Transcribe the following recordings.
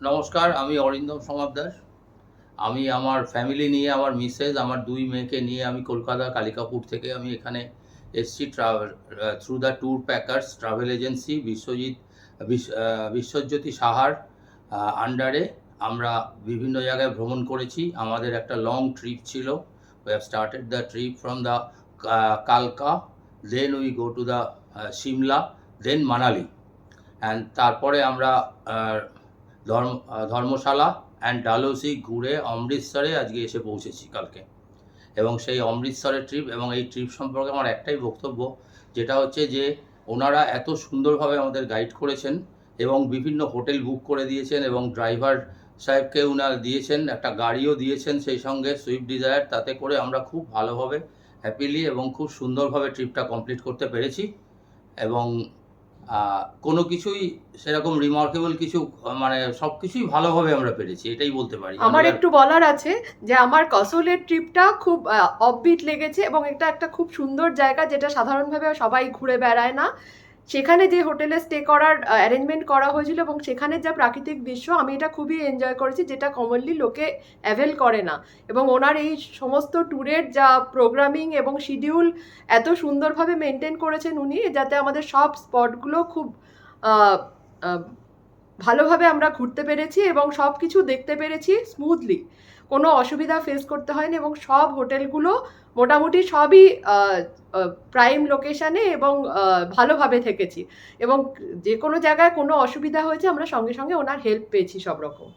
নমস্কার, আমি অরিন্দম সমাদ্দার। আমি আমার ফ্যামিলি নিয়ে, আমার মিসেস, আমার ২ মেয়েকে নিয়ে আমি কলকাতা কালিকাপুর থেকে আমি এখানে এসছি through the tour packers travel agency Biswajyoti সাহার আন্ডারে আমরা বিভিন্ন জায়গায় ভ্রমণ করেছি। আমাদের একটা লং ট্রিপ ছিল। We have started the trip from the Kalka, then we go to the Shimla, then Manali, and তারপরে আমরা ধর্মশালা অ্যান্ড ডালহৌসি ঘুরে অমৃতসরে আজকে এসে পৌঁছেছি কালকে। এবং সেই অমৃতসরের ট্রিপ এবং এই ট্রিপ সম্পর্কে আমার একটাই বক্তব্য, যেটা হচ্ছে যে ওনারা এত সুন্দরভাবে আমাদের গাইড করেছেন এবং বিভিন্ন হোটেল বুক করে দিয়েছেন এবং ড্রাইভার সাহেবকে ওনারা দিয়েছেন, একটা গাড়িও দিয়েছেন সেই সঙ্গে সুইফট ডিজায়ার। তাতে করে আমরা খুব ভালোভাবে হ্যাপিলি এবং খুব সুন্দরভাবে ট্রিপটা কমপ্লিট করতে পেরেছি এবং কোনো কিছুই সেরকম রিমার্কেবল কিছু মানে সব কিছুই ভালোভাবে আমরা পেরেছি, এটাই বলতে পারি। আমার একটু বলার আছে যে আমার কাসলের ট্রিপটা খুব অফবিট লেগেছে এবং এটা একটা খুব সুন্দর জায়গা, যেটা সাধারণভাবে সবাই ঘুরে বেড়ায় না। সেখানে যে হোটেলে স্টে করার অ্যারেঞ্জমেন্ট করা হয়েছিল এবং সেখানে যা প্রাকৃতিক দৃশ্য, আমি এটা খুবই এনজয় করেছি, যেটা কমনলি লোকে অ্যাভেল করে না। এবং ওনার এই সমস্ত ট্যুরের যা প্রোগ্রামিং এবং শিডিউল এত সুন্দরভাবে মেনটেন করেছেন উনি, যাতে আমাদের সব স্পটগুলো খুব ভালোভাবে আমরা ঘুরতে পেরেছি এবং সব কিছু দেখতে পেরেছি স্মুথলি, কোনো অসুবিধা ফেস করতে হয়নি। এবং সব হোটেলগুলো মোটামুটি সবই প্রাইম লোকেশানে এবং ভালোভাবে থেকেছি, এবং যে কোনো জায়গায় কোনো অসুবিধা হয়েছে আমরা সঙ্গে সঙ্গে ওনার হেল্প পেয়েছি সব রকম।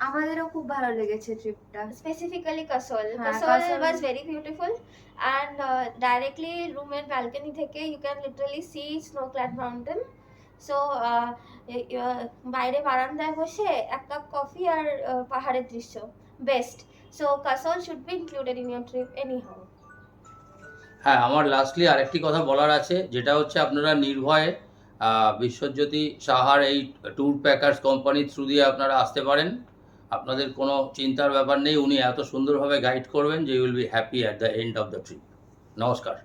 আমাদেরও খুব ভালো লেগেছে ট্রিপটা, specifically castle castle was very beautiful, and directly রুমের ব্যালকনি থেকে you can literally see snow-clad mountain. So বাইরে বারান্দায় বসে এক কাপ কফি আর পাহাড়ের দৃশ্য best. So castle should be included in your trip anyhow. হ্যাঁ, আমার লাস্টলি আরেকটি কথা বলার আছে, যেটা হচ্ছে আপনারা নির্ভয়ে বিশ্বজ্যোতি সাহার এই ট্যুর প্যাকার্স কোম্পানির থ্রু দিয়ে আপনারা আসতে পারেন। আপনাদের কোনো চিন্তার ব্যাপার নেই, উনি এত সুন্দরভাবে গাইড করবেন যে you will be happy at the end of the trip. নমস্কার।